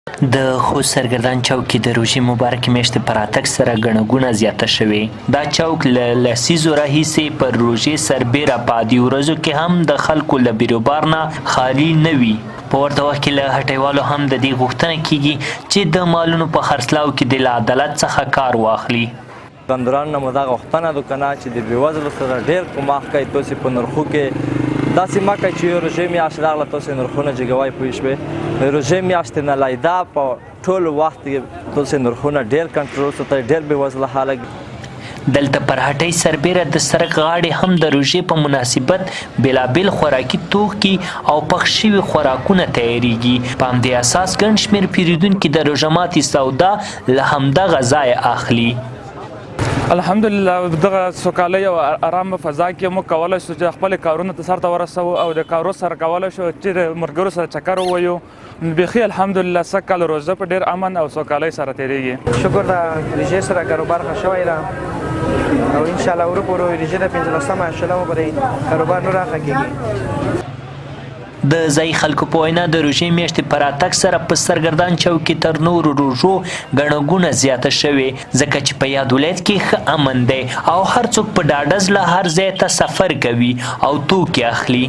د خوست سرګردان چوک کې د روژې مبارکې میاشتې په راتګ سره ګڼه ګوڼه زیاته شوې. دا چوک له لسیزو راهیسې پر روژې سربیره په عادي ورځو کې هم د خلکو له بیروبار نه خالي نه وي. په ورته وخت کې له هټیوالو هم د دې غوښتنه کیږي چې د مالونو په خرڅلاو کې د عدالت څخه کار واخلي. دندران نه مو دا غوښتنه ده که نه چې د بېوزلو سره ډېر کومک کوي، تاسې په نرخو کې داسې مه کوئ چې روژې میاشت راغله تاسې نرخونه جګوئ. پوه شوې؟ د روژې میاشتې نه لیده په ټول وخت کې تاسې نرخونه ډېر کنټرول ساتئ، ډېر بېوزله خلک. دلته پر هټۍ سربیره د سړک غاړې هم د روژې په مناسبت بېلابېل خوراکي توکي او پخ شوي خوراکونه تیاریږي. په همدې اساس ګڼ شمېر پیرودونکي د روژه ماتي سودا له همدغه ځایه اخلي. الحمدلله دغه سوکالۍ او ارامه فضا کې موږ کولی شو چې خپل کارونه ته سرته ورسوو او د کارو سره کولی شو چې د ملګرو سره چکر ووایو. بیخي الحمدلله سږ کال روژه په ډېر امن او سوکالۍ سره تېرېږي. شکر د روژې سره کاروبار ښه شوی ده او انشاءالله ورو په ورو روژې د 15مه انشاءالله به کاروبار نور ښه کېږي. د ځایي خلکو په وینا د روژې میاشتې په راتګ سره په سرګردان چوک کې تر نورو روژو ګڼه ګوڼه زیاته شوې، ځکه چې په یاد ولایت کې ښه امن دی او هر څوک په ډاډه زړه هر ځای ته سفر کوي او توکي اخلي.